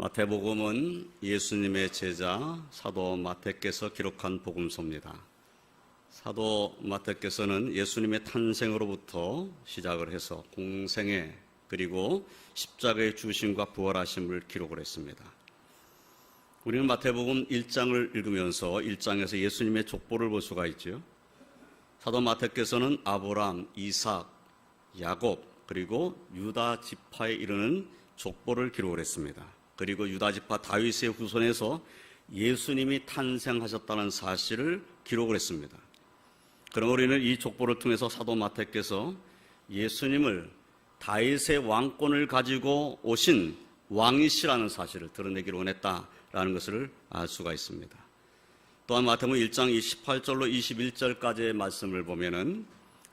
마태복음은 예수님의 제자 사도 마태께서 기록한 복음서입니다. 사도 마태께서는 예수님의 탄생으로부터 시작을 해서 공생애 그리고 십자가의 죽으심과 부활하심을 기록을 했습니다. 우리는 마태복음 1장을 읽으면서 1장에서 예수님의 족보를 볼 수가 있죠. 사도 마태께서는 아브라함, 이삭, 야곱 그리고 유다 지파에 이르는 족보를 기록을 했습니다. 그리고 유다 지파 다윗의 후손에서 예수님이 탄생하셨다는 사실을 기록을 했습니다. 그럼 우리는 이 족보를 통해서 사도 마태께서 예수님을 다윗의 왕권을 가지고 오신 왕이시라는 사실을 드러내기를 원했다라는 것을 알 수가 있습니다. 또한 마태복음 1장 18절로 21절까지의 말씀을 보면은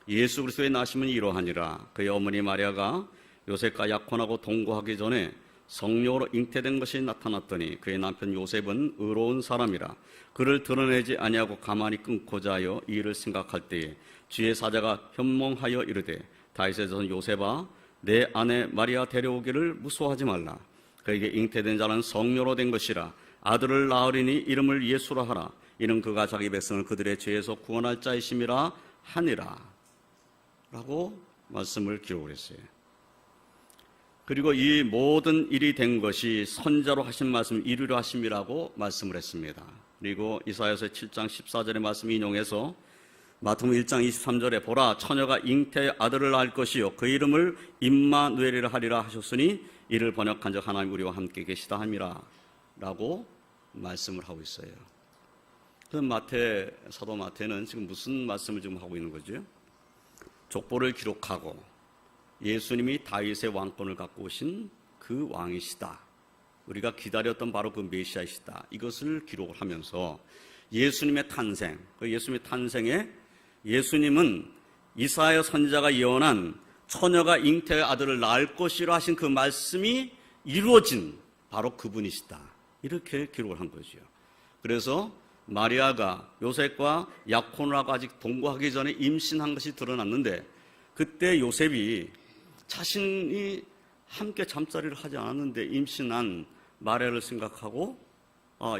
예수 그리스도의 나심은 이러하니라. 그의 어머니 마리아가 요셉과 약혼하고 동거하기 전에 성령으로 잉태된 것이 나타났더니 그의 남편 요셉은 의로운 사람이라 그를 드러내지 아니하고 가만히 끊고자 하여 이 일을 생각할 때에 주의 사자가 현몽하여 이르되 다윗의 자손 요셉아 내 아내 마리아 데려오기를 무서워하지 말라. 그에게 잉태된 자는 성령으로 된 것이라 아들을 낳으리니 이름을 예수라 하라. 이는 그가 자기 백성을 그들의 죄에서 구원할 자이심이라 하니라 라고 말씀을 기록을 했어요. 그리고 이 모든 일이 된 것이 선자로 하신 말씀 이루려 하심이라고 말씀을 했습니다. 그리고 이사야서 7장 14절의 말씀 인용해서 마태복음 1장 23절에 보라 처녀가 잉태의 아들을 낳을 것이요 그 이름을 임마누엘이라 하리라 하셨으니 이를 번역한 적 하나님 우리와 함께 계시다 함이라 라고 말씀을 하고 있어요. 그럼 사도 마태는 지금 무슨 말씀을 지금 하고 있는 거죠? 족보를 기록하고 예수님이 다윗의 왕권을 갖고 오신 그 왕이시다. 우리가 기다렸던 바로 그 메시아이시다. 이것을 기록을 하면서 예수님의 탄생, 그 예수님의 탄생에 예수님은 이사야 선지자가 예언한 처녀가 잉태의 아들을 낳을 것이라 하신 그 말씀이 이루어진 바로 그분이시다. 이렇게 기록을 한 거죠. 그래서 마리아가 요셉과 약혼을 하고 아직 동거하기 전에 임신한 것이 드러났는데 그때 요셉이 자신이 함께 잠자리를 하지 않았는데 임신한 마리아를 생각하고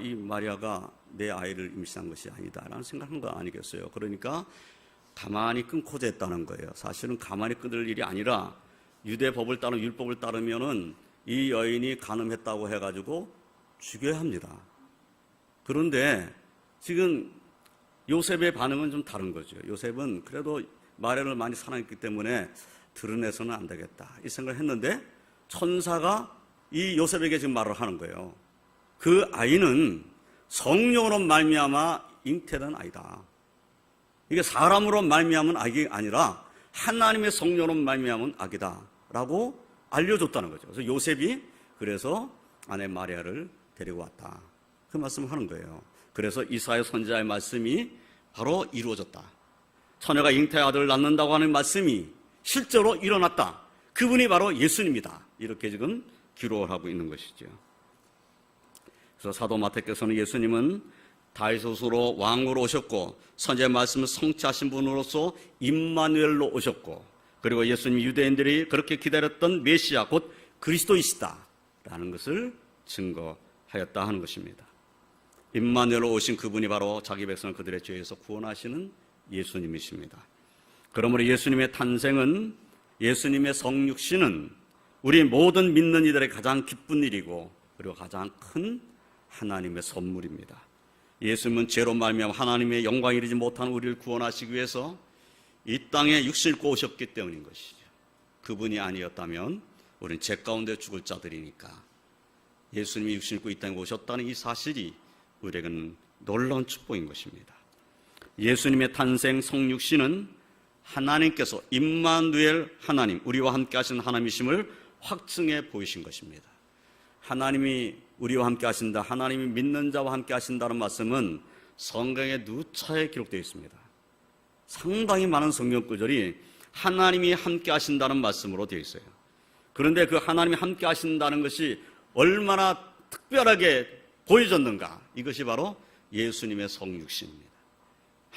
이 마리아가 내 아이를 임신한 것이 아니다라는 생각한 거 아니겠어요. 그러니까 가만히 끊고자 했다는 거예요. 사실은 가만히 끊을 일이 아니라 유대법을 따르면 율법을 따르면은 이 여인이 간음했다고 해가지고 죽여야 합니다. 그런데 지금 요셉의 반응은 좀 다른 거죠. 요셉은 그래도 마리아를 많이 사랑했기 때문에 드러내서는 안 되겠다 이 생각을 했는데 천사가 이 요셉에게 지금 말을 하는 거예요. 그 아이는 성령으로 말미암아 잉태된 아이다. 이게 사람으로 말미암은 악이 아니라 하나님의 성령으로 말미암은 악이다 라고 알려줬다는 거죠. 그래서 요셉이 그래서 아내 마리아를 데리고 왔다 그 말씀을 하는 거예요. 그래서 이사야 선지자의 말씀이 바로 이루어졌다. 처녀가 잉태의 아들을 낳는다고 하는 말씀이 실제로 일어났다. 그분이 바로 예수님이다. 이렇게 지금 기록을 하고 있는 것이죠. 그래서 사도 마태께서는 예수님은 다윗의 후손으로 왕으로 오셨고 선지자의 말씀을 성취하신 분으로서 임마누엘로 오셨고 그리고 예수님이 유대인들이 그렇게 기다렸던 메시아 곧 그리스도이시다라는 것을 증거하였다 하는 것입니다. 임마누엘로 오신 그분이 바로 자기 백성을 그들의 죄에서 구원하시는 예수님이십니다. 그러므로 예수님의 탄생은 예수님의 성육신은 우리 모든 믿는 이들의 가장 기쁜 일이고 그리고 가장 큰 하나님의 선물입니다. 예수님은 죄로 말미암아 하나님의 영광에 이르지 못한 우리를 구원하시기 위해서 이 땅에 육신을 입고 오셨기 때문인 것이죠. 그분이 아니었다면 우리는 죄 가운데 죽을 자들이니까 예수님이 육신을 입고 이 땅에 오셨다는 이 사실이 우리에게는 놀라운 축복인 것입니다. 예수님의 탄생 성육신은 하나님께서 임마누엘 하나님, 우리와 함께 하신 하나님이심을 확증해 보이신 것입니다. 하나님이 우리와 함께 하신다, 하나님이 믿는 자와 함께 하신다는 말씀은 성경에 누차에 기록되어 있습니다. 상당히 많은 성경 구절이 하나님이 함께 하신다는 말씀으로 되어 있어요. 그런데 그 하나님이 함께 하신다는 것이 얼마나 특별하게 보여졌는가? 이것이 바로 예수님의 성육신입니다.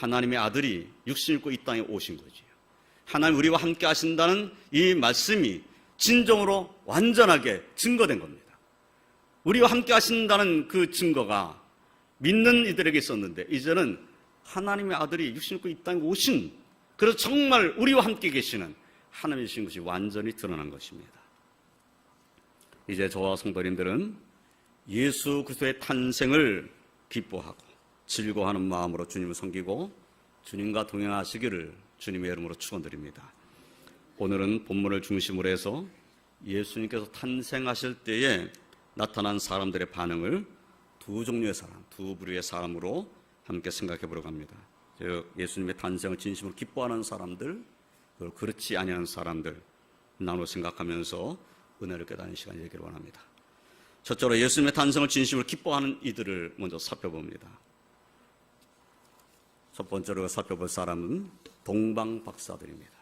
하나님의 아들이 육신 입고 이 땅에 오신 거지요. 하나님 우리와 함께 하신다는 이 말씀이 진정으로 완전하게 증거된 겁니다. 우리와 함께 하신다는 그 증거가 믿는 이들에게 있었는데 이제는 하나님의 아들이 육신 입고 이 땅에 오신, 그래서 정말 우리와 함께 계시는 하나님이신 것이 완전히 드러난 것입니다. 이제 저와 성도님들은 예수 그리스도의 탄생을 기뻐하고 즐거워하는 마음으로 주님을 섬기고 주님과 동행하시기를 주님의 이름으로 축원드립니다. 오늘은 본문을 중심으로 해서 예수님께서 탄생하실 때에 나타난 사람들의 반응을 두 종류의 사람, 두 부류의 사람으로 함께 생각해 보려고 합니다. 즉 예수님의 탄생을 진심으로 기뻐하는 사람들, 그리고 그렇지 아니하는 사람들 나눠 생각하면서 은혜를 깨닫는 시간 얘기를 원합니다. 첫째로 예수님의 탄생을 진심으로 기뻐하는 이들을 먼저 살펴봅니다. 첫 번째로 살펴볼 사람은 동방박사들입니다.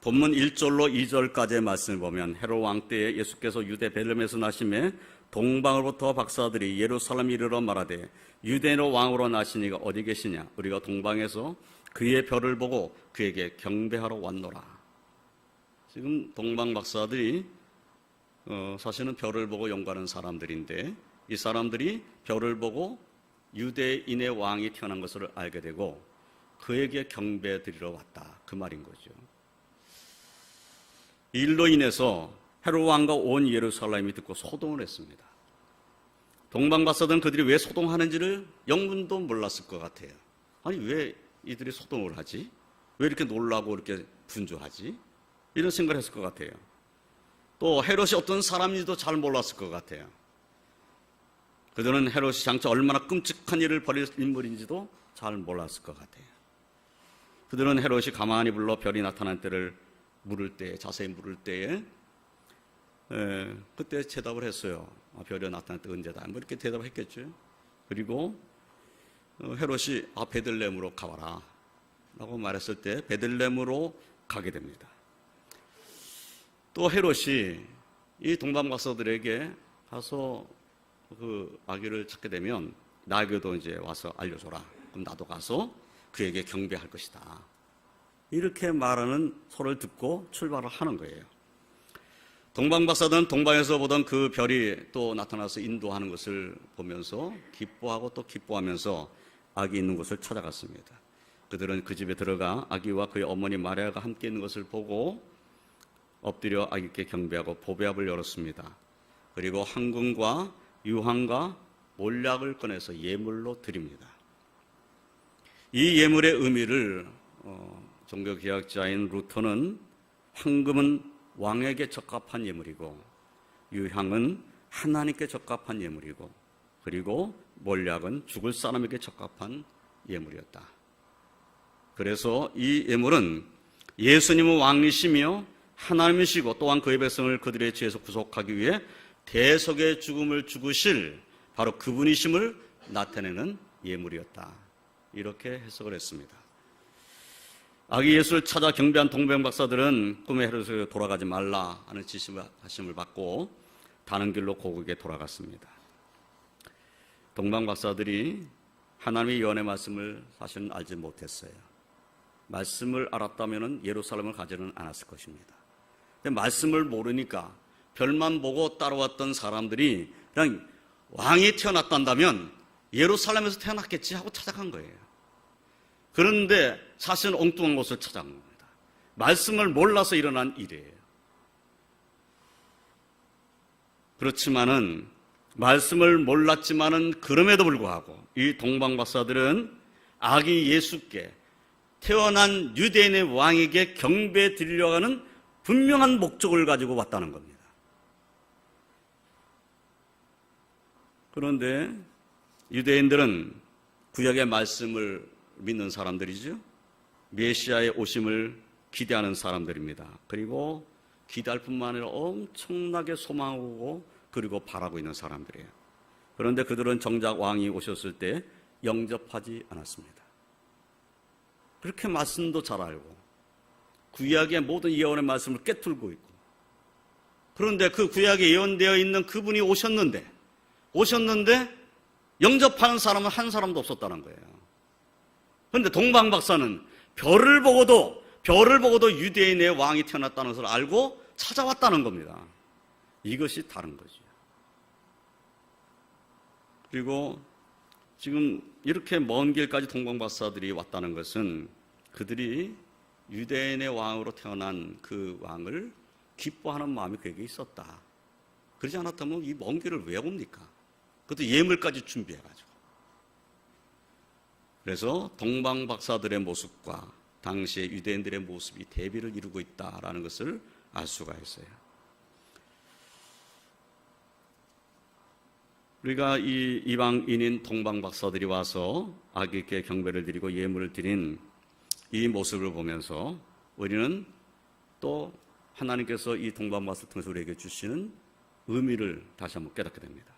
본문 1절로 2절까지의 말씀을 보면 헤롯 왕 때에 예수께서 유대 베들레헴에서 나심에 동방으로부터 박사들이 예루살렘에 이르러 말하되 유대인으로 왕으로 나신 이가 어디 계시냐? 우리가 동방에서 그의 별을 보고 그에게 경배하러 왔노라. 지금 동방 박사들이 사실은 별을 보고 연구하는 사람들인데 이 사람들이 별을 보고 유대인의 왕이 태어난 것을 알게 되고 그에게 경배 드리러 왔다, 그 말인 거죠. 이 일로 인해서 헤롯 왕과 온 예루살렘이 듣고 소동을 했습니다. 동방 박사들은 그들이 왜 소동하는지를 영문도 몰랐을 것 같아요. 아니 왜 이들이 소동을 하지? 왜 이렇게 놀라고 이렇게 분주하지? 이런 생각을 했을 것 같아요. 또 헤롯이 어떤 사람인지도 잘 몰랐을 것 같아요. 그들은 헤롯이 장차 얼마나 끔찍한 일을 벌일 인물인지도 잘 몰랐을 것 같아요. 그들은 헤롯이 가만히 불러 별이 나타난 때를 물을 때, 자세히 물을 때에 그때 대답을 했어요. 별이 나타날 때 언제다, 뭐 이렇게 대답을 했겠죠. 그리고 헤롯이 베들레헴으로 가봐라 라고 말했을 때 베들레헴으로 가게 됩니다. 또 헤롯이 이 동방 박사들에게 가서 그 아기를 찾게 되면 나에게도 이제 와서 알려줘라. 그럼 나도 가서 그에게 경배할 것이다. 이렇게 말하는 소리를 듣고 출발을 하는 거예요. 동방 박사들은 동방에서 보던 그 별이 또 나타나서 인도하는 것을 보면서 기뻐하고 또 기뻐하면서 아기 있는 곳을 찾아갔습니다. 그들은 그 집에 들어가 아기와 그의 어머니 마리아가 함께 있는 것을 보고 엎드려 아기께 경배하고 보배압을 열었습니다. 그리고 황금과 유황과 몰약을 꺼내서 예물로 드립니다. 이 예물의 의미를 종교개혁자인 루터는 황금은 왕에게 적합한 예물이고 유향은 하나님께 적합한 예물이고 그리고 몰약은 죽을 사람에게 적합한 예물이었다. 그래서 이 예물은 예수님은 왕이시며 하나님이시고 또한 그의 백성을 그들의 죄에서 구속하기 위해 대속의 죽음을 죽으실 바로 그분이심을 나타내는 예물이었다. 이렇게 해석을 했습니다. 아기 예수를 찾아 경배한 동방 박사들은 꿈의 헤롯에게 돌아가지 말라 하는 지시하심을 받고 다른 길로 고국에 돌아갔습니다. 동방 박사들이 하나님의 예언의 말씀을 사실은 알지 못했어요. 말씀을 알았다면 예루살렘을 가지는 않았을 것입니다. 근데 말씀을 모르니까 별만 보고 따라왔던 사람들이 그냥 왕이 태어났단다면 예루살렘에서 태어났겠지 하고 찾아간 거예요. 그런데 사실은 엉뚱한 곳을 찾아간 겁니다. 말씀을 몰라서 일어난 일이에요. 그렇지만은 말씀을 몰랐지만은 그럼에도 불구하고 이 동방 박사들은 아기 예수께 태어난 유대인의 왕에게 경배 드리려고 하는 분명한 목적을 가지고 왔다는 겁니다. 그런데 유대인들은 구약의 말씀을 믿는 사람들이죠. 메시아의 오심을 기대하는 사람들입니다. 그리고 기대할 뿐만 아니라 엄청나게 소망하고 그리고 바라고 있는 사람들이에요. 그런데 그들은 정작 왕이 오셨을 때 영접하지 않았습니다. 그렇게 말씀도 잘 알고 구약의 모든 예언의 말씀을 깨뚫고 있고 그런데 그 구약에 예언되어 있는 그분이 오셨는데 영접하는 사람은 한 사람도 없었다는 거예요. 그런데 동방 박사는 별을 보고도 유대인의 왕이 태어났다는 것을 알고 찾아왔다는 겁니다. 이것이 다른 거죠. 그리고 지금 이렇게 먼 길까지 동방박사들이 왔다는 것은 그들이 유대인의 왕으로 태어난 그 왕을 기뻐하는 마음이 그에게 있었다. 그러지 않았다면 이 먼 길을 왜 옵니까? 그것도 예물까지 준비해가지고. 그래서 동방박사들의 모습과 당시의 유대인들의 모습이 대비를 이루고 있다라는 것을 알 수가 있어요. 우리가 이 이방인인 동방박사들이 와서 아기께 경배를 드리고 예물을 드린 이 모습을 보면서 우리는 또 하나님께서 이 동방박사를 통해서 우리에게 주시는 의미를 다시 한번 깨닫게 됩니다.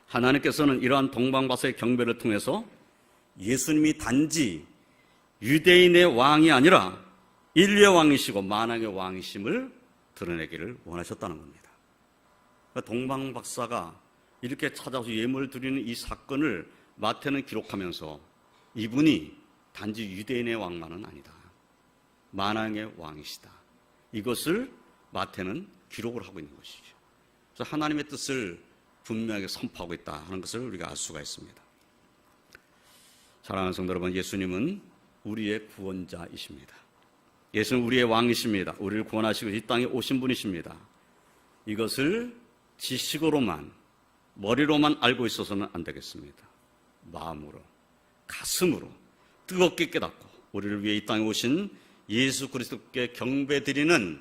하나님께서는 이러한 동방박사의 경배를 통해서 예수님이 단지 유대인의 왕이 아니라 인류의 왕이시고 만왕의 왕이심을 드러내기를 원하셨다는 겁니다. 동방박사가 이렇게 찾아서 예물을 드리는 이 사건을 마태는 기록하면서 이분이 단지 유대인의 왕만은 아니다. 만왕의 왕이시다. 이것을 마태는 기록을 하고 있는 것이죠. 그래서 하나님의 뜻을 분명하게 선포하고 있다 하는 것을 우리가 알 수가 있습니다. 사랑하는 성도 여러분, 예수님은 우리의 구원자이십니다. 예수는 우리의 왕이십니다. 우리를 구원하시고 이 땅에 오신 분이십니다. 이것을 지식으로만, 머리로만 알고 있어서는 안 되겠습니다. 마음으로, 가슴으로 뜨겁게 깨닫고 우리를 위해 이 땅에 오신 예수 그리스도께 경배드리는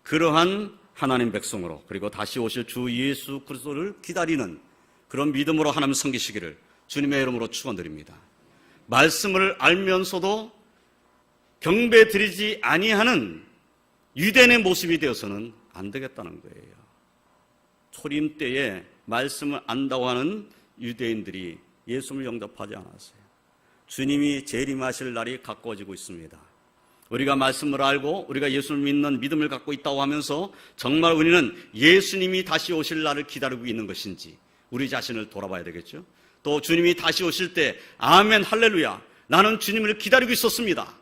그러한 하나님 백성으로, 그리고 다시 오실 주 예수 그리스도를 기다리는 그런 믿음으로 하나님 섬기시기를 주님의 이름으로 축원드립니다. 말씀을 알면서도 경배드리지 아니하는 유대인의 모습이 되어서는 안 되겠다는 거예요. 초림 때에 말씀을 안다고 하는 유대인들이 예수를 영접하지 않았어요. 주님이 재림하실 날이 가까워지고 있습니다. 우리가 말씀을 알고 우리가 예수를 믿는 믿음을 갖고 있다고 하면서 정말 우리는 예수님이 다시 오실 날을 기다리고 있는 것인지 우리 자신을 돌아봐야 되겠죠. 또 주님이 다시 오실 때 아멘 할렐루야 나는 주님을 기다리고 있었습니다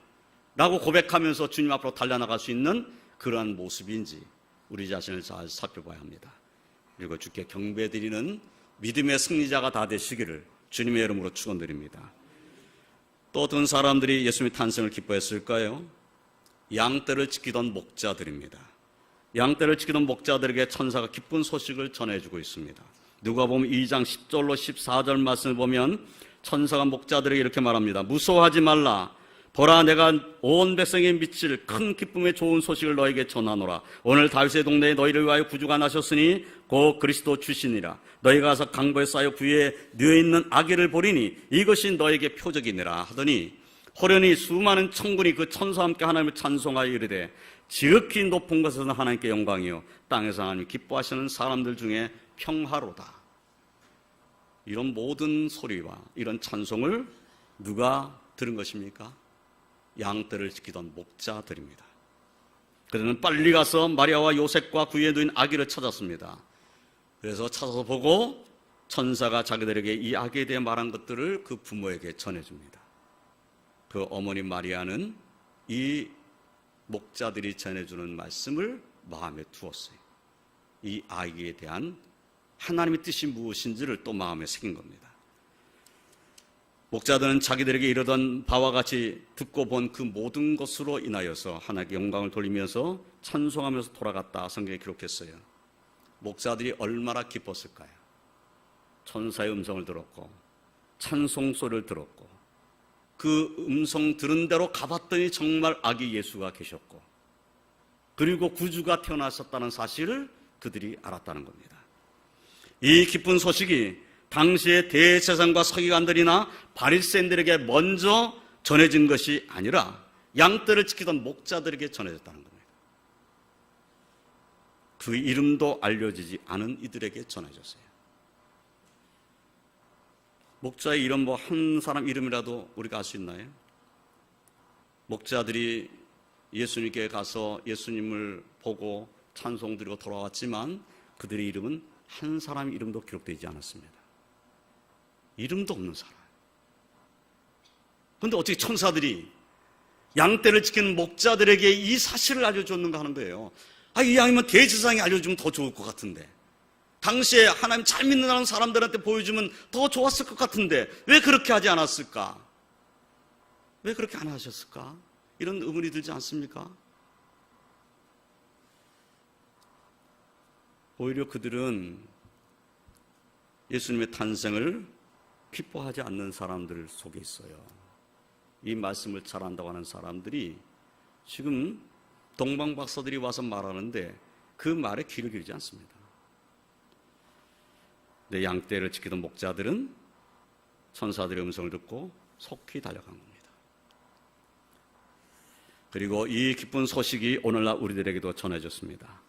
라고 고백하면서 주님 앞으로 달려나갈 수 있는 그러한 모습인지 우리 자신을 잘 살펴봐야 합니다. 그리고 주께 경배드리는 믿음의 승리자가 다 되시기를 주님의 이름으로 축원드립니다. 또 어떤 사람들이 예수님의 탄생을 기뻐했을까요? 양떼를 지키던 목자들입니다. 양떼를 지키던 목자들에게 천사가 기쁜 소식을 전해주고 있습니다. 누가복음 2장 10절로 14절 말씀을 보면 천사가 목자들에게 이렇게 말합니다. 무서워하지 말라. 보라, 내가 온 백성에 미칠 큰 기쁨의 좋은 소식을 너에게 전하노라. 오늘 다윗의 동네에 너희를 위하여 구주가 나셨으니 곧 그리스도 주시니라. 너희가 가서 강보에 쌓여 부위에 누워있는 아기를 보리니 이것이 너에게 표적이니라 하더니 호련히 수많은 천군이 그 천사와 함께 하나님을 찬송하여 이르되 지극히 높은 곳에서는 하나님께 영광이요 땅에서 하나님 기뻐하시는 사람들 중에 평화로다. 이런 모든 소리와 이런 찬송을 누가 들은 것입니까? 양떼를 지키던 목자들입니다. 그들은 빨리 가서 마리아와 요셉과 그 위에 누인 아기를 찾았습니다. 그래서 찾아서 보고 천사가 자기들에게 이 아기에 대해 말한 것들을 그 부모에게 전해줍니다. 그 어머니 마리아는 이 목자들이 전해주는 말씀을 마음에 두었어요. 이 아기에 대한 하나님의 뜻이 무엇인지를 또 마음에 새긴 겁니다. 목자들은 자기들에게 이르던 바와 같이 듣고 본 그 모든 것으로 인하여서 하나님께 영광을 돌리면서 찬송하면서 돌아갔다 성경에 기록했어요. 목자들이 얼마나 기뻤을까요? 천사의 음성을 들었고 찬송 소리를 들었고 그 음성 들은 대로 가봤더니 정말 아기 예수가 계셨고 그리고 구주가 태어나셨다는 사실을 그들이 알았다는 겁니다. 이 기쁜 소식이 당시의 대제사장과 서기관들이나 바리새인들에게 먼저 전해진 것이 아니라 양떼를 지키던 목자들에게 전해졌다는 겁니다. 그 이름도 알려지지 않은 이들에게 전해졌어요. 목자의 이름 뭐 한 사람 이름이라도 우리가 알 수 있나요? 목자들이 예수님께 가서 예수님을 보고 찬송 드리고 돌아왔지만 그들의 이름은 한 사람 이름도 기록되지 않았습니다. 이름도 없는 사람. 그런데 어떻게 천사들이 양떼를 지키는 목자들에게 이 사실을 알려줬는가 하는 거예요. 이 양이면 대제사장이 알려주면 더 좋을 것 같은데 당시에 하나님 잘 믿는다는 사람들한테 보여주면 더 좋았을 것 같은데 왜 그렇게 하지 않았을까? 왜 그렇게 안 하셨을까? 이런 의문이 들지 않습니까? 오히려 그들은 예수님의 탄생을 기뻐하지 않는 사람들 속에 있어요. 이 말씀을 잘한다고 하는 사람들이 지금 동방박사들이 와서 말하는데 그 말에 귀를 기울이지 않습니다. 내 양떼를 지키던 목자들은 천사들의 음성을 듣고 속히 달려간 겁니다. 그리고 이 기쁜 소식이 오늘날 우리들에게도 전해졌습니다.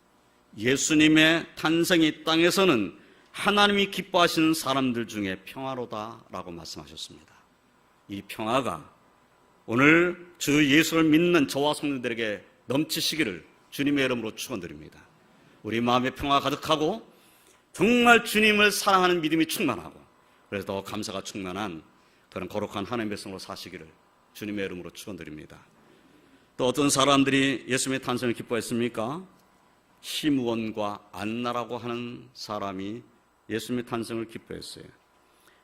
예수님의 탄생이 이 땅에서는 하나님이 기뻐하시는 사람들 중에 평화로다라고 말씀하셨습니다. 이 평화가 오늘 주 예수를 믿는 저와 성도들에게 넘치시기를 주님의 이름으로 축원드립니다. 우리 마음에 평화가 가득하고 정말 주님을 사랑하는 믿음이 충만하고 그래서 더 감사가 충만한 그런 거룩한 하나님의 백성으로 사시기를 주님의 이름으로 축원드립니다. 또 어떤 사람들이 예수님의 탄생을 기뻐했습니까? 시므온과 안나라고 하는 사람이 예수님의 탄생을 기뻐했어요.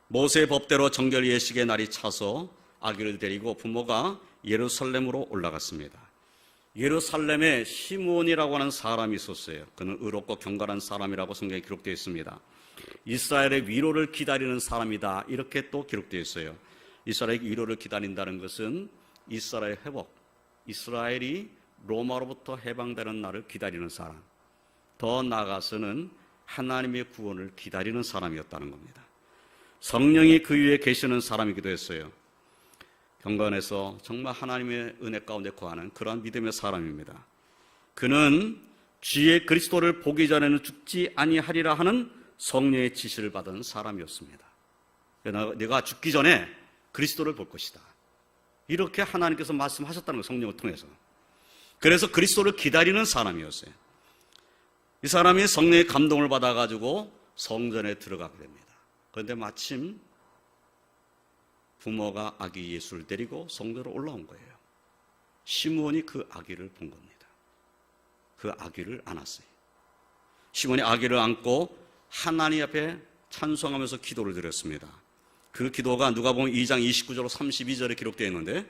모세의 법대로 정결 예식의 날이 차서 아기를 데리고 부모가 예루살렘으로 올라갔습니다. 예루살렘에 시므온이라고 하는 사람이 있었어요. 그는 의롭고 경건한 사람이라고 성경에 기록되어 있습니다. 이스라엘의 위로를 기다리는 사람이다, 이렇게 또 기록되어 있어요. 이스라엘의 위로를 기다린다는 것은 이스라엘 회복, 이스라엘이 로마로부터 해방되는 날을 기다리는 사람, 더 나아가서는 하나님의 구원을 기다리는 사람이었다는 겁니다. 성령이 그 위에 계시는 사람이기도 했어요. 경건해서 정말 하나님의 은혜 가운데 거하는 그러한 믿음의 사람입니다. 그는 주의 그리스도를 보기 전에는 죽지 아니하리라 하는 성령의 지시를 받은 사람이었습니다. 내가 죽기 전에 그리스도를 볼 것이다, 이렇게 하나님께서 말씀하셨다는 거예요. 성령을 통해서. 그래서 그리스도를 기다리는 사람이었어요. 이 사람이 성령의 감동을 받아가지고 성전에 들어가게 됩니다. 그런데 마침 부모가 아기 예수를 데리고 성전으로 올라온 거예요. 시므온이 그 아기를 본 겁니다. 그 아기를 안았어요. 시므온이 아기를 안고 하나님 앞에 찬송하면서 기도를 드렸습니다. 그 기도가 누가복음 2장 29절로 32절에 기록되어 있는데,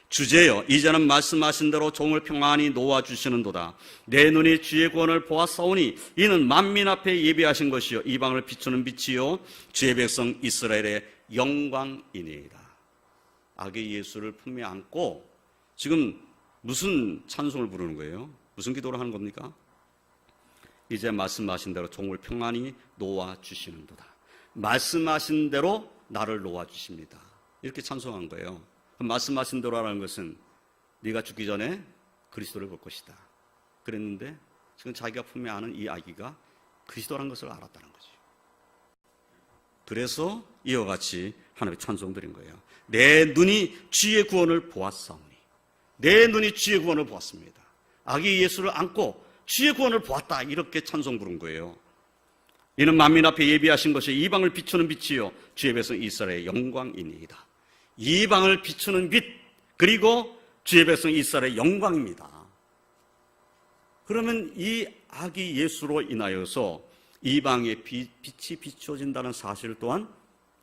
주제여 이제는 말씀하신 대로 종을 평안히 놓아주시는도다. 내 눈이 주의 구원을 보았사오니 이는 만민 앞에 예비하신 것이요 이방을 비추는 빛이요 주의 백성 이스라엘의 영광이니이다. 아기 예수를 품에 안고 지금 무슨 찬송을 부르는 거예요? 무슨 기도를 하는 겁니까? 이제 말씀하신 대로 종을 평안히 놓아주시는도다. 말씀하신 대로 나를 놓아주십니다. 이렇게 찬송한 거예요. 말씀하신 대로라는 것은 네가 죽기 전에 그리스도를 볼 것이다 그랬는데, 지금 자기가 품에 안은 이 아기가 그리스도라는 것을 알았다는 거죠. 그래서 이와 같이 하나님의 찬송 드린 거예요. 내 눈이 주의 구원을 보았사오니. 내 눈이 주의 구원을 보았습니다. 아기 예수를 안고 주의 구원을 보았다, 이렇게 찬송 부른 거예요. 이는 만민 앞에 예비하신 것이 이방을 비추는 빛이요 주의 백성 이스라엘의 영광이니이다. 이방을 비추는 빛, 그리고 주의 백성 이스라엘의 영광입니다. 그러면 이 아기 예수로 인하여서 이방의 빛이 비추어진다는 사실 또한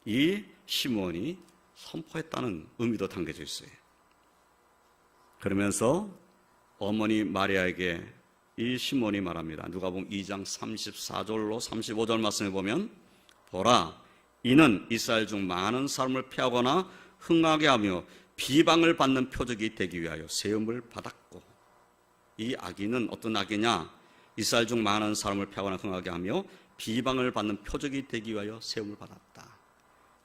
이 시므온이 선포했다는 의미도 담겨져 있어요. 그러면서 어머니 마리아에게 이 시므온이 말합니다. 누가복음 2장 34절로 35절 말씀에 보면, 보라, 이는 이스라엘 중 많은 사람을 패하거나 흥하게 하며 비방을 받는 표적이 되기 위하여 세움을 받았고. 이 아기는 어떤 아기냐? 이스라엘 중 많은 사람을 패하거나 흥하게 하며 비방을 받는 표적이 되기 위하여 세움을 받았다.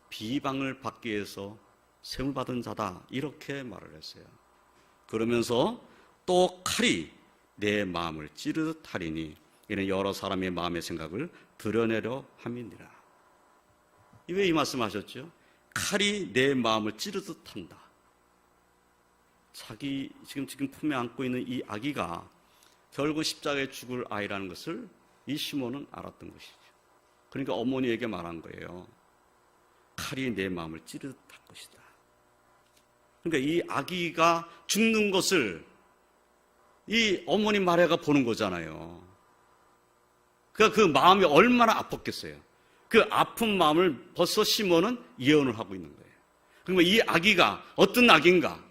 비방을 받기 위해서 세움을 받은 자다, 이렇게 말을 했어요. 그러면서 또 칼이 내 마음을 찌르듯 하리니 이는 여러 사람의 마음의 생각을 드러내려 함이니라. 왜 이 말씀하셨죠? 칼이 내 마음을 찌르듯 한다. 자기 지금 품에 안고 있는 이 아기가 결국 십자가에 죽을 아이라는 것을 이 시몬은 알았던 것이죠. 그러니까 어머니에게 말한 거예요. 칼이 내 마음을 찌르듯 할 것이다. 그러니까 이 아기가 죽는 것을 이 어머니 마리아가 보는 거잖아요. 그러니까 그 마음이 얼마나 아팠겠어요. 그 아픈 마음을 벌써 시몬은 예언을 하고 있는 거예요. 그러면 이 아기가 어떤 아기인가?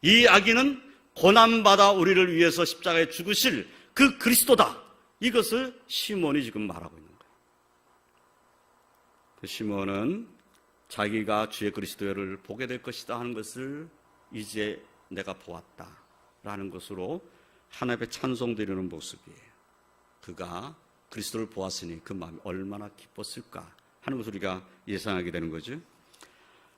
이 아기는 고난받아 우리를 위해서 십자가에 죽으실 그 그리스도다. 이것을 시몬이 지금 말하고 있는 거예요. 그 시몬은 자기가 주의 그리스도를 보게 될 것이다 하는 것을 이제 내가 보았다라는 것으로 하나님의 찬송드리는 모습이에요. 그가 그리스도를 보았으니 그 마음이 얼마나 기뻤을까 하는 것을 우리가 예상하게 되는 거죠.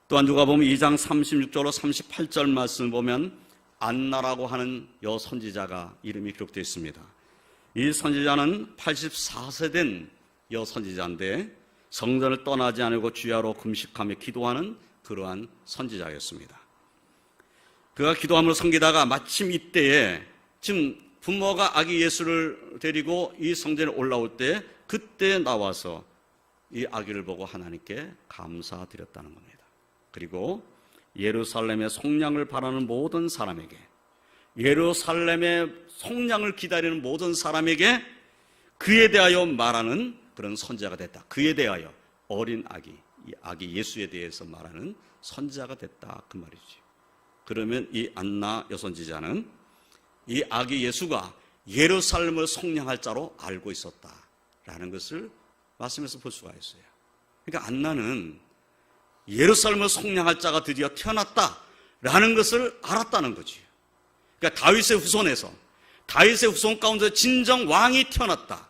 또한 누가복음 2장 36절로 38절 말씀을 보면 안나라고 하는 여 선지자가 이름이 기록되어 있습니다. 이 선지자는 84세 된 여 선지자인데 성전을 떠나지 않고 주야로 금식하며 기도하는 그러한 선지자였습니다. 그가 기도함으로 섬기다가 마침 이때에 지금 부모가 아기 예수를 데리고 이 성전에 올라올 때 그때 나와서 이 아기를 보고 하나님께 감사드렸다는 겁니다. 그리고 예루살렘의 속량을 바라는 모든 사람에게, 예루살렘의 속량을 기다리는 모든 사람에게 그에 대하여 말하는 그런 선지자가 됐다. 그에 대하여 어린 아기, 이 아기 예수에 대해서 말하는 선지자가 됐다 그 말이지. 그러면 이 안나 여선지자는 이 아기 예수가 예루살렘을 속량할 자로 알고 있었다라는 것을 말씀에서 볼 수가 있어요. 그러니까 안나는 예루살렘을 속량할 자가 드디어 태어났다라는 것을 알았다는 거지. 그러니까 다윗의 후손에서, 다윗의 후손 가운데 진정 왕이 태어났다.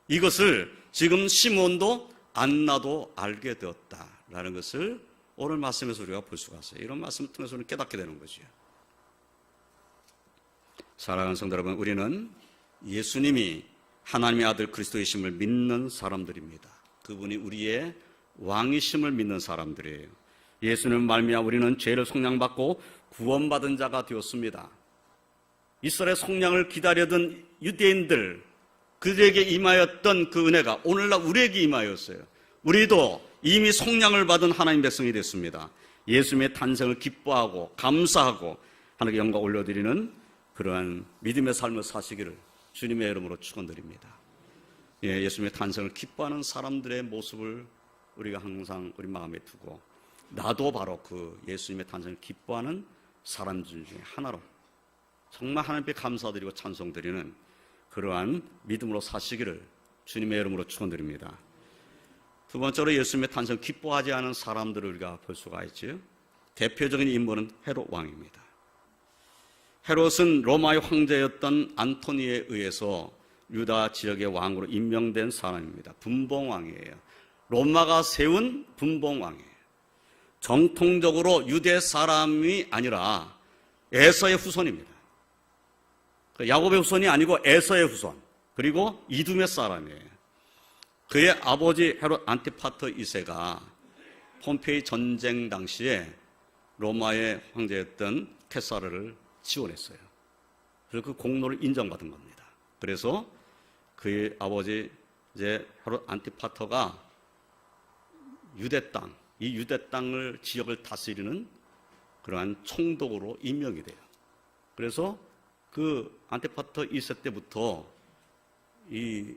이것을 지금 시몬도 안나도 알게 되었다라는 것을 오늘 말씀에서 우리가 볼 수가 있어요. 이런 말씀을 통해서 우리는 깨닫게 되는 거죠. 사랑하는 성도 여러분, 우리는 예수님이 하나님의 아들 그리스도이심을 믿는 사람들입니다. 그분이 우리의 왕이심을 믿는 사람들이에요. 예수님 말미암아 우리는 죄를 속량받고 구원받은 자가 되었습니다. 이스라엘 속량을 기다리던 유대인들, 그들에게 임하였던 그 은혜가 오늘날 우리에게 임하였어요. 우리도 이미 속량을 받은 하나님 백성이 됐습니다. 예수님의 탄생을 기뻐하고 감사하고 하나님께 영광 올려드리는 그러한 믿음의 삶을 사시기를 주님의 이름으로 축원드립니다. 예수님의 탄생을 기뻐하는 사람들의 모습을 우리가 항상 우리 마음에 두고 나도 바로 그 예수님의 탄생을 기뻐하는 사람들 중에 하나로 정말 하나님께 감사드리고 찬송드리는 그러한 믿음으로 사시기를 주님의 이름으로 축원드립니다. 두 번째로 예수님의 탄생을 기뻐하지 않은 사람들을 우리가 볼 수가 있죠. 대표적인 인물은 헤롯 왕입니다. 헤롯은 로마의 황제였던 안토니에 의해서 유다 지역의 왕으로 임명된 사람입니다. 분봉왕이에요. 로마가 세운 분봉왕이에요. 정통적으로 유대 사람이 아니라 에서의 후손입니다. 야곱의 후손이 아니고 에서의 후손, 그리고 이두메 사람이에요. 그의 아버지 헤롯 안티파터 2세가 폼페이 전쟁 당시에 로마의 황제였던 케사르를 지원했어요. 그래서 그 공로를 인정받은 겁니다. 그래서 그의 아버지 이제 헤롯 안티파터가 유대 땅, 이 유대 땅을 지역을 다스리는 그러한 총독으로 임명이 돼요. 그래서 그 안티파터 2세 때부터 이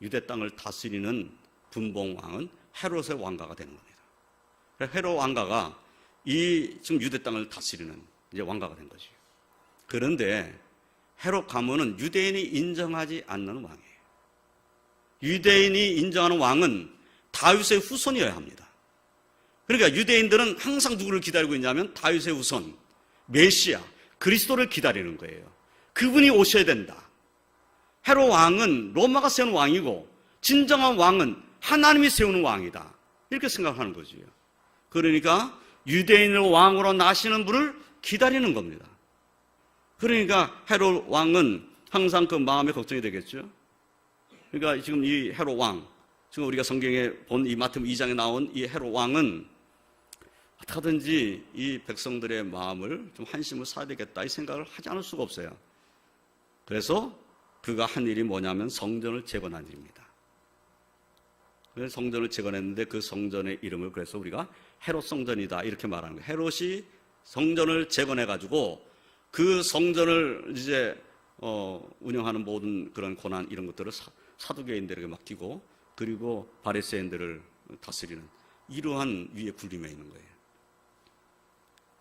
유대 땅을 다스리는 분봉왕은 헤롯의 왕가가 되는 겁니다. 헤롯 왕가가 이 지금 유대 땅을 다스리는 이제 왕가가 된 거죠. 그런데 헤롯 가문은 유대인이 인정하지 않는 왕이에요. 유대인이 인정하는 왕은 다윗의 후손이어야 합니다. 그러니까 유대인들은 항상 누구를 기다리고 있냐면 다윗의 후손, 메시아, 그리스도를 기다리는 거예요. 그분이 오셔야 된다. 헤롯 왕은 로마가 세운 왕이고 진정한 왕은 하나님이 세우는 왕이다. 이렇게 생각하는 거지요. 그러니까 유대인을 왕으로 나시는 분을 기다리는 겁니다. 그러니까 헤롯 왕은 항상 그 마음에 걱정이 되겠죠. 그러니까 지금 이 헤롯 왕, 지금 우리가 성경에 본 이 마태복음 2장에 나온 이 헤롯 왕은 어떻게든지 이 백성들의 마음을 좀 한심을 사야 되겠다 이 생각을 하지 않을 수가 없어요. 그래서 그가 한 일이 뭐냐면 성전을 재건한 일입니다. 그래서 성전을 재건했는데 그 성전의 이름을 그래서 우리가 헤롯 성전이다 이렇게 말하는 거예요. 헤롯이 성전을 재건해가지고 그 성전을 이제 운영하는 모든 그런 고난 이런 것들을 사두개인들에게 맡기고 그리고 바리새인들을 다스리는 이러한 위에 군림해 있는 거예요.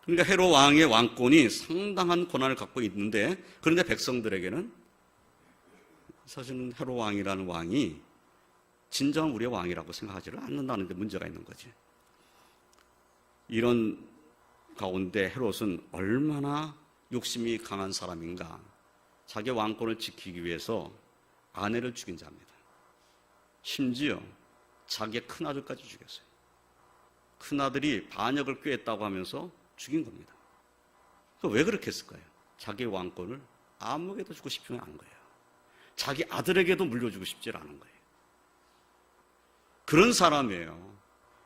그러니까 헤롯 왕의 왕권이 상당한 권한을 갖고 있는데, 그런데 백성들에게는 사실은 헤롯 왕이라는 왕이 진정한 우리의 왕이라고 생각하지를 않는다는 데 문제가 있는 거지. 이런 가운데 헤롯은 얼마나 욕심이 강한 사람인가. 자기 왕권을 지키기 위해서 아내를 죽인 자입니다. 심지어 자기의 큰아들까지 죽였어요. 큰아들이 반역을 꾀했다고 하면서 죽인 겁니다. 왜 그렇게 했을까요? 자기 왕권을 아무에게도 주고 싶지 않은 거예요. 자기 아들에게도 물려주고 싶지 않은 거예요. 그런 사람이에요.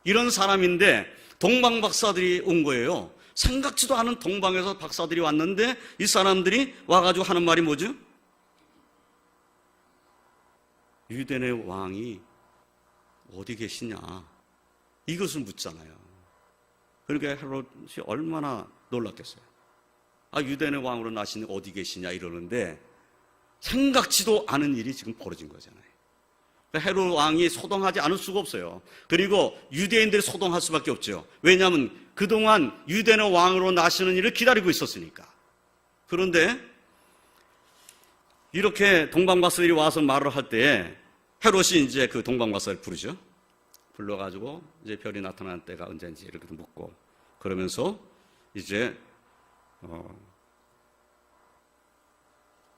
이런 사람인데 동방 박사들이 온 거예요. 생각지도 않은 동방에서 박사들이 왔는데 이 사람들이 와가지고 하는 말이 뭐죠? 유대인의 왕이 어디 계시냐, 이것을 묻잖아요. 그러니까 헤롯이 얼마나 놀랐겠어요. 유대인의 왕으로 나신 어디 계시냐 이러는데 생각지도 않은 일이 지금 벌어진 거잖아요. 그러니까 헤롯 왕이 소동하지 않을 수가 없어요. 그리고 유대인들이 소동할 수밖에 없죠. 왜냐하면 그동안 유대인의 왕으로 나시는 일을 기다리고 있었으니까. 그런데 이렇게 동방박사들이 와서 말을 할 때 헤롯이 이제 그 동방박사를 부르죠. 불러가지고 이제 별이 나타나는 때가 언제인지 이렇게 묻고, 그러면서 이제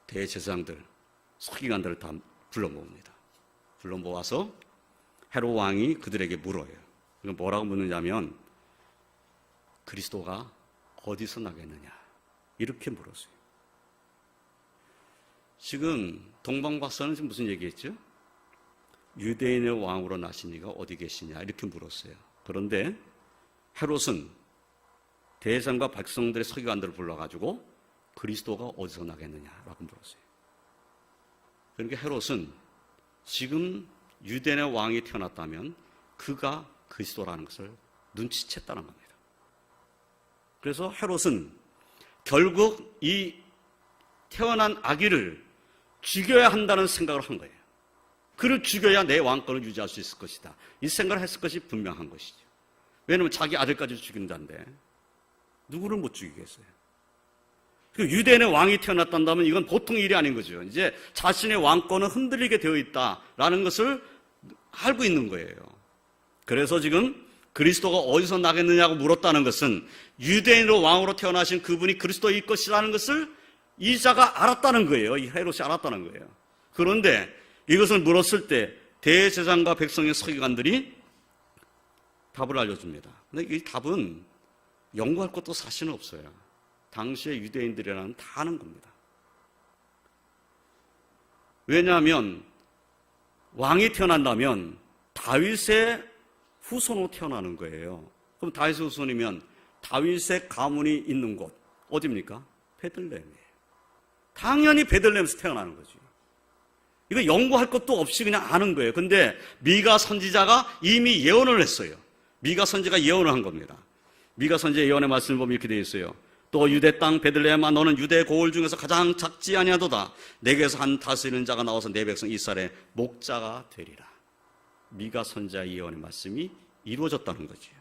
대제사장들, 서기관들을 다 불러 모읍니다. 불러 모아서 헤롯 왕이 그들에게 물어요. 뭐라고 묻느냐면 그리스도가 어디서 나겠느냐, 이렇게 물었어요. 지금 동방박사는 지금 무슨 얘기했죠? 유대인의 왕으로 나신 이가 어디 계시냐, 이렇게 물었어요. 그런데 헤롯은 대제사장과 백성들의 서기관들을 불러가지고 그리스도가 어디서 나겠느냐라고 물었어요. 그러니까 헤롯은 지금 유대인의 왕이 태어났다면 그가 그리스도라는 것을 눈치챘다는 겁니다. 그래서 헤롯은 결국 이 태어난 아기를 죽여야 한다는 생각을 한 거예요. 그를 죽여야 내 왕권을 유지할 수 있을 것이다, 이 생각을 했을 것이 분명한 것이죠. 왜냐하면 자기 아들까지 죽인다는데 누구를 못 죽이겠어요. 유대인의 왕이 태어났단다면 이건 보통 일이 아닌 거죠. 이제 자신의 왕권은 흔들리게 되어 있다라는 것을 알고 있는 거예요. 그래서 지금 그리스도가 어디서 나겠느냐고 물었다는 것은 유대인으로 왕으로 태어나신 그분이 그리스도일 것이라는 것을 이 자가 알았다는 거예요. 이 헤롯이 알았다는 거예요. 그런데 이것을 물었을 때 대제사장과 백성의 서기관들이 답을 알려줍니다. 근데 이 답은 연구할 것도 사실은 없어요. 당시의 유대인들이라는 다 아는 겁니다. 왜냐하면 왕이 태어난다면 다윗의 후손으로 태어나는 거예요. 그럼 다윗의 후손이면 다윗의 가문이 있는 곳 어디입니까? 베들레헴이에요. 당연히 베들레헴에서 태어나는 거지. 이거 연구할 것도 없이 그냥 아는 거예요. 근데 미가 선지자가 이미 예언을 했어요. 미가 선지자가 예언을 한 겁니다. 미가 선지자의 예언의 말씀을 보면 이렇게 되어 있어요. 또 유대 땅 베들레헴아, 너는 유대 고을 중에서 가장 작지 아니하도다. 내게서 한 다스리는 자가 나와서 내 백성 이스라엘의 목자가 되리라. 미가 선지자의 예언의 말씀이 이루어졌다는 거죠.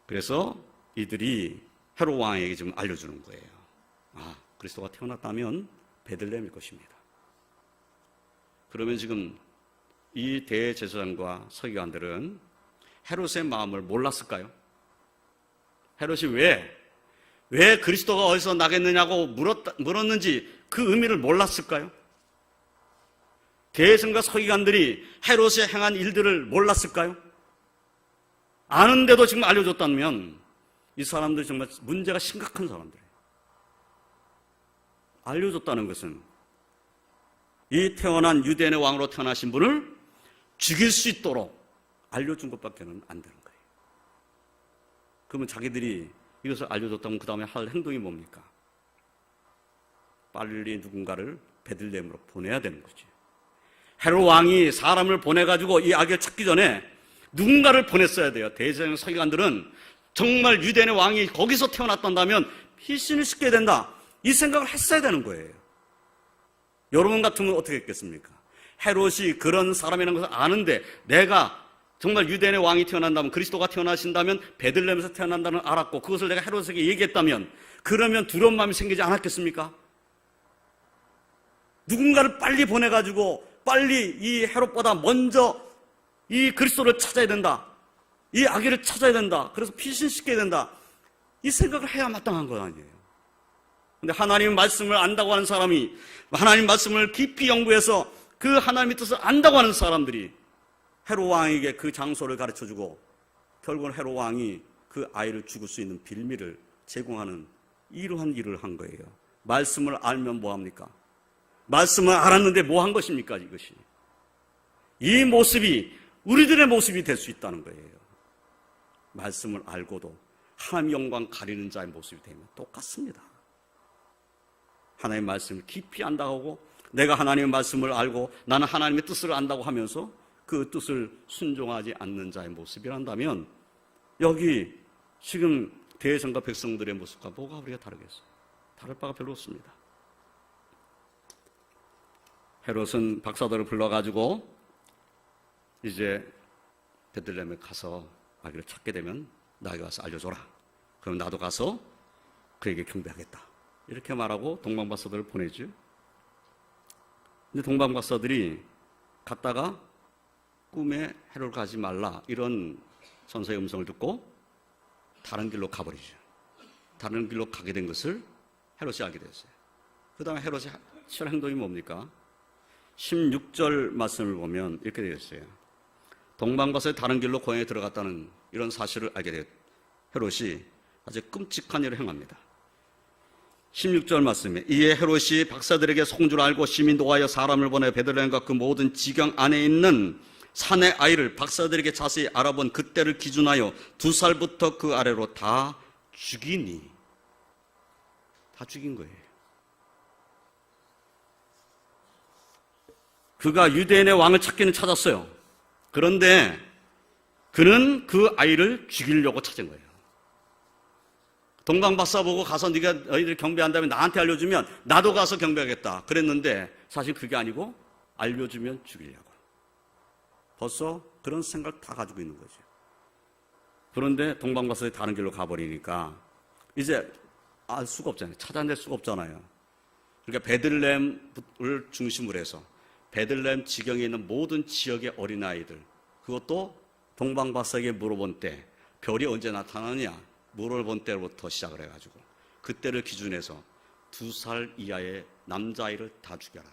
그래서 이들이 헤롯 왕에게 지금 알려주는 거예요. 그리스도가 태어났다면 베들레헴일 것입니다. 그러면 지금 이 대제사장과 서기관들은 헤롯의 마음을 몰랐을까요? 헤롯이 왜 그리스도가 어디서 나겠느냐고 물었는지 그 의미를 몰랐을까요? 대제사장과 서기관들이 헤롯이 행한 일들을 몰랐을까요? 아는데도 지금 알려줬다면 이 사람들이 정말 문제가 심각한 사람들이에요. 알려줬다는 것은 이 태어난 유대인의 왕으로 태어나신 분을 죽일 수 있도록 알려준 것밖에는 안 되는 거예요. 그러면 자기들이 이것을 알려줬다면 그 다음에 할 행동이 뭡니까? 빨리 누군가를 베들레헴으로 보내야 되는 거죠. 헤롯 왕이 사람을 보내가지고 이 아기를 찾기 전에 누군가를 보냈어야 돼요. 대제사장 서기관들은 정말 유대인의 왕이 거기서 태어났단다면 피신을 시켜야 된다, 이 생각을 했어야 되는 거예요. 여러분 같으면 어떻게 했겠습니까? 헤롯이 그런 사람이라는 것을 아는데 내가 정말 유대인의 왕이 태어난다면, 그리스도가 태어나신다면 베들레헴에서 태어난다는 알았고 그것을 내가 헤롯에게 얘기했다면 그러면 두려운 마음이 생기지 않았겠습니까? 누군가를 빨리 보내가지고 빨리 이 헤롯보다 먼저 이 그리스도를 찾아야 된다. 이 아기를 찾아야 된다. 그래서 피신시켜야 된다. 이 생각을 해야 마땅한 건 아니에요. 근데 하나님의 말씀을 안다고 하는 사람이, 하나님 말씀을 깊이 연구해서 그 하나님의 뜻을 안다고 하는 사람들이 헤롯 왕에게 그 장소를 가르쳐주고 결국은 헤롯 왕이 그 아이를 죽일 수 있는 빌미를 제공하는 이러한 일을 한 거예요. 말씀을 알면 뭐합니까? 말씀을 알았는데 뭐 한 것입니까? 이것이 이 모습이 우리들의 모습이 될 수 있다는 거예요. 말씀을 알고도 하나님 영광 가리는 자의 모습이 되면 똑같습니다. 하나님의 말씀을 깊이 안다고 하고 내가 하나님의 말씀을 알고 나는 하나님의 뜻을 안다고 하면서 그 뜻을 순종하지 않는 자의 모습이란다면 여기 지금 대제사장과 백성들의 모습과 뭐가 우리가 다르겠어요? 다를 바가 별로 없습니다. 헤롯은 박사들을 불러가지고 이제 베들레헴에 가서 아기를 찾게 되면 나에게 와서 알려줘라. 그럼 나도 가서 그에게 경배하겠다. 이렇게 말하고 동방박사들을 보내죠. 근데 동방박사들이 갔다가 꿈에 헤롯 가지 말라 이런 선서의 음성을 듣고 다른 길로 가버리죠. 다른 길로 가게 된 것을 헤롯이 알게 됐어요. 그 다음에 헤롯이 취할 행동이 뭡니까? 16절 말씀을 보면 이렇게 되어 있어요. 동방박사의 다른 길로 고향에 들어갔다는 이런 사실을 알게 된 헤롯이 아주 끔찍한 일을 행합니다. 16절 말씀에 이에 헤롯이 박사들에게 속은 줄 알고 시민 노하여 사람을 보내 베들레헴과 그 모든 지경 안에 있는 산의 아이를 박사들에게 자세히 알아본 그때를 기준하여 2살부터 그 아래로 다 죽이니. 다 죽인 거예요. 그가 유대인의 왕을 찾기는 찾았어요. 그런데 그는 그 아이를 죽이려고 찾은 거예요. 동방박사 보고 가서 네가 너희들 경배한다면 나한테 알려주면 나도 가서 경배하겠다 그랬는데 사실 그게 아니고 알려주면 죽이려고. 벌써 그런 생각 다 가지고 있는 거죠. 그런데 동방박사들이 다른 길로 가버리니까 이제 알 수가 없잖아요. 찾아낼 수가 없잖아요. 그러니까 베들레헴을 중심으로 해서 베들레헴 지경에 있는 모든 지역의 어린아이들, 그것도 동방박사에게 물어본 때 별이 언제 나타나느냐 물어본 때부터 시작을 해가지고 그때를 기준해서 2살 이하의 남자아이를 다 죽여라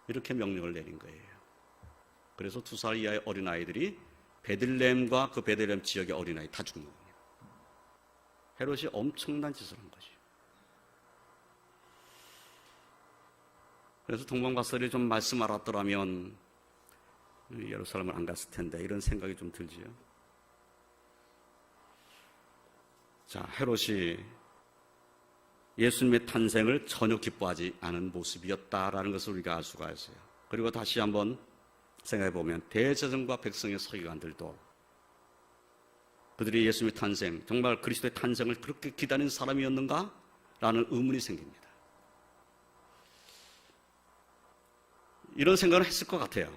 이렇게 명령을 내린 거예요. 그래서 2살 이하의 어린아이들이 베들레헴과 그 베들레헴 지역의 어린아이 다 죽는 겁니다. 헤롯이 엄청난 짓을 한 거죠. 그래서 동방박사들이 좀 말씀 알았더라면 예루살렘을 안 갔을 텐데 이런 생각이 좀 들지요. 자, 헤롯이 예수님의 탄생을 전혀 기뻐하지 않은 모습이었다라는 것을 우리가 알 수가 있어요. 그리고 다시 한번 생각해 보면 대제사장과 백성의 서기관들도 그들이 예수님의 탄생, 정말 그리스도의 탄생을 그렇게 기다린 사람이었는가? 라는 의문이 생깁니다. 이런 생각을 했을 것 같아요.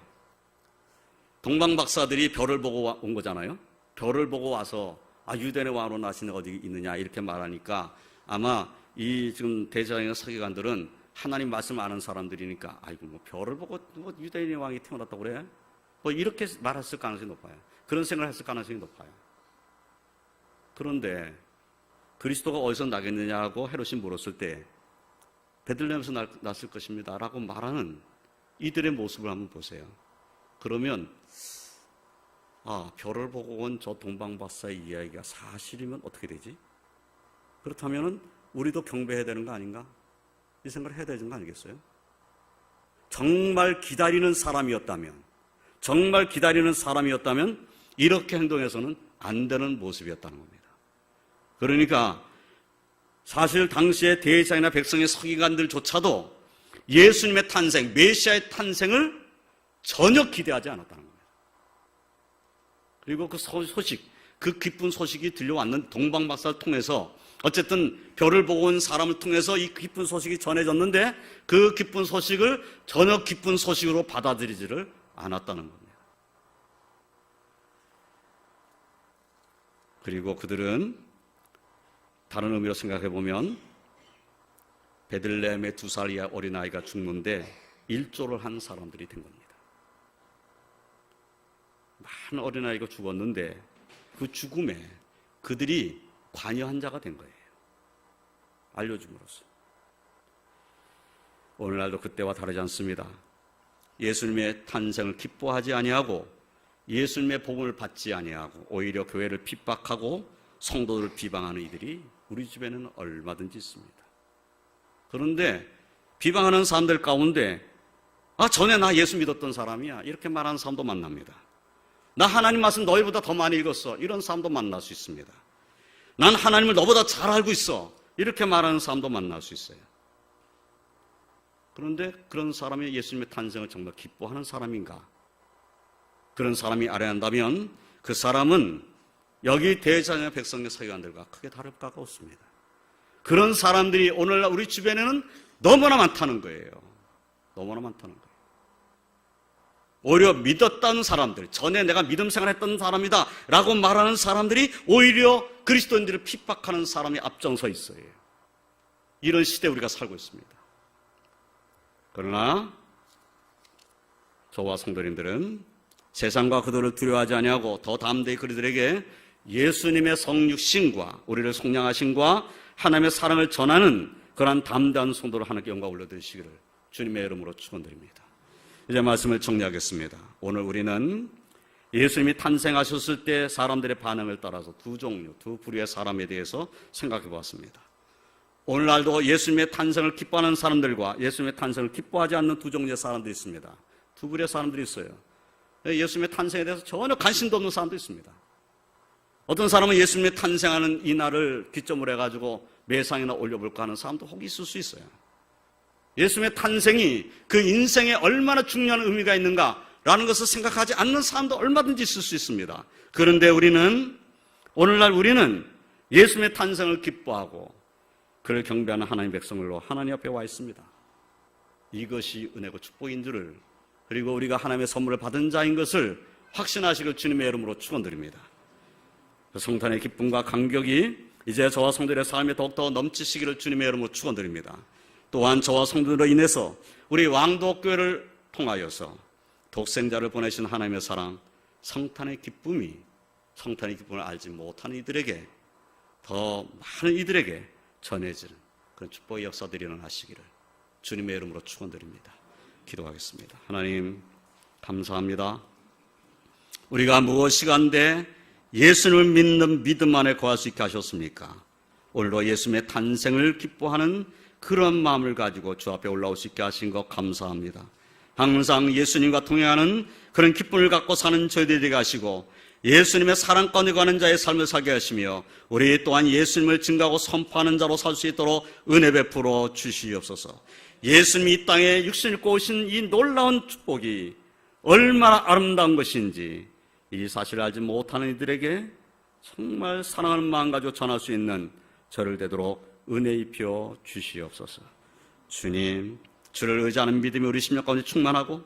동방박사들이 별을 보고 온 거잖아요. 별을 보고 와서 유대인의 왕으로 나신 어디 있느냐 이렇게 말하니까 아마 이 지금 대제사장이나 서기관들은 하나님 말씀 아는 사람들이니까 아이고 뭐 별을 보고 뭐 유대인의 왕이 태어났다고 그래? 뭐 이렇게 말했을 가능성이 높아요. 그런 생각을 했을 가능성이 높아요. 그런데 그리스도가 어디서 나겠느냐고 헤롯이 물었을 때 베들레헴에서 났을 것입니다 라고 말하는 이들의 모습을 한번 보세요. 그러면 별을 보고 온 저 동방박사의 이야기가 사실이면 어떻게 되지? 그렇다면 우리도 경배해야 되는 거 아닌가? 이 생각을 해야 되는 거 아니겠어요? 정말 기다리는 사람이었다면 이렇게 행동해서는 안 되는 모습이었다는 겁니다. 그러니까 사실 당시의 대제사장이나 백성의 서기관들조차도 예수님의 탄생, 메시아의 탄생을 전혀 기대하지 않았다는 겁니다. 그리고 그 소식, 그 기쁜 소식이 들려왔는 동방박사를 통해서 어쨌든 별을 보고 온 사람을 통해서 이 기쁜 소식이 전해졌는데 그 기쁜 소식을 전혀 기쁜 소식으로 받아들이지를 않았다는 겁니다. 그리고 그들은 다른 의미로 생각해 보면 베들레헴의 2살 이하 어린아이가 죽는데 일조를 한 사람들이 된 겁니다. 많은 어린아이가 죽었는데 그 죽음에 그들이 관여한 자가 된 거예요. 알려줌으로써. 오늘날도 그때와 다르지 않습니다. 예수님의 탄생을 기뻐하지 아니하고 예수님의 복음을 받지 아니하고 오히려 교회를 핍박하고 성도들을 비방하는 이들이 우리 주변에는 얼마든지 있습니다. 그런데 비방하는 사람들 가운데 전에 나 예수 믿었던 사람이야 이렇게 말하는 사람도 만납니다. 나 하나님 말씀 너희보다 더 많이 읽었어 이런 사람도 만날 수 있습니다. 난 하나님을 너보다 잘 알고 있어 이렇게 말하는 사람도 만날 수 있어요. 그런데 그런 사람이 예수님의 탄생을 정말 기뻐하는 사람인가? 그런 사람이 알아야 한다면 그 사람은 여기 대자녀 백성의 서기관들과 크게 다를 바가 없습니다. 그런 사람들이 오늘날 우리 주변에는 너무나 많다는 거예요. 너무나 많다는 거예요. 오히려 믿었던 사람들, 전에 내가 믿음 생활했던 사람이다 라고 말하는 사람들이 오히려 그리스도인들을 핍박하는 사람이 앞장서 있어요. 이런 시대에 우리가 살고 있습니다. 그러나 저와 성도님들은 세상과 그들을 두려워하지 아니하고 더 담대히 그들에게 예수님의 성육신과 우리를 속량하신과 하나님의 사랑을 전하는 그러한 담대한 성도를 하나님께 영광 올려드리시기를 주님의 이름으로 축원드립니다. 이제 말씀을 정리하겠습니다. 오늘 우리는 예수님이 탄생하셨을 때 사람들의 반응을 따라서 두 종류, 두 부류의 사람에 대해서 생각해 보았습니다. 오늘날도 예수님의 탄생을 기뻐하는 사람들과 예수님의 탄생을 기뻐하지 않는 두 종류의 사람들이 있습니다. 두 부류의 사람들이 있어요. 예수님의 탄생에 대해서 전혀 관심도 없는 사람도 있습니다. 어떤 사람은 예수님의 탄생하는 이 날을 기점으로 해가지고 매상이나 올려볼까 하는 사람도 혹 있을 수 있어요. 예수님의 탄생이 그 인생에 얼마나 중요한 의미가 있는가라는 것을 생각하지 않는 사람도 얼마든지 있을 수 있습니다. 그런데 오늘날 우리는 예수님의 탄생을 기뻐하고 그를 경배하는 하나님 백성들로 하나님 앞에 와 있습니다. 이것이 은혜고 축복인 줄을, 그리고 우리가 하나님의 선물을 받은 자인 것을 확신하시길 주님의 이름으로 축원드립니다. 그 성탄의 기쁨과 감격이 이제 저와 성도들의 삶에 더욱더 넘치시기를 주님의 이름으로 축원드립니다. 또한 저와 성도들로 인해서 우리 왕도교회를 통하여서 독생자를 보내신 하나님의 사랑, 성탄의 기쁨을 알지 못하는 이들에게, 더 많은 이들에게 전해지는 그런 축복의 역사들이 일어나시기를 주님의 이름으로 축원드립니다. 기도하겠습니다. 하나님 감사합니다. 우리가 무엇이간데 예수님을 믿는 믿음 안에 거할 수 있게 하셨습니까? 오늘도 예수님의 탄생을 기뻐하는 그런 마음을 가지고 주 앞에 올라올 수 있게 하신 것 감사합니다. 항상 예수님과 동행하는 그런 기쁨을 갖고 사는 저희들에게 하시고 예수님의 사랑 가운데 가는 자의 삶을 살게 하시며 우리 또한 예수님을 증거하고 선포하는 자로 살 수 있도록 은혜 베풀어 주시옵소서. 예수님이 이 땅에 육신을 입고 오신 이 놀라운 축복이 얼마나 아름다운 것인지 이 사실을 알지 못하는 이들에게 정말 사랑하는 마음 가지고 전할 수 있는 저를 되도록 은혜 입혀 주시옵소서. 주님, 주를 의지하는 믿음이 우리 심령 가운데 충만하고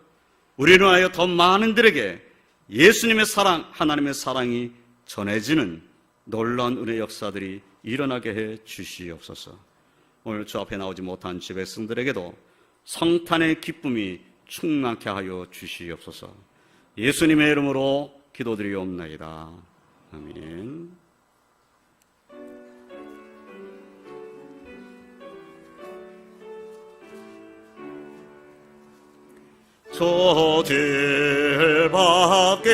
우리를 하여 더 많은 이들에게 예수님의 사랑, 하나님의 사랑이 전해지는 놀라운 은혜 역사들이 일어나게 해 주시옵소서. 오늘 주 앞에 나오지 못한 주 백성들에게도 성탄의 기쁨이 충만케 하여 주시옵소서. 예수님의 이름으로 기도드리옵나이다. 아멘. 저들 밖에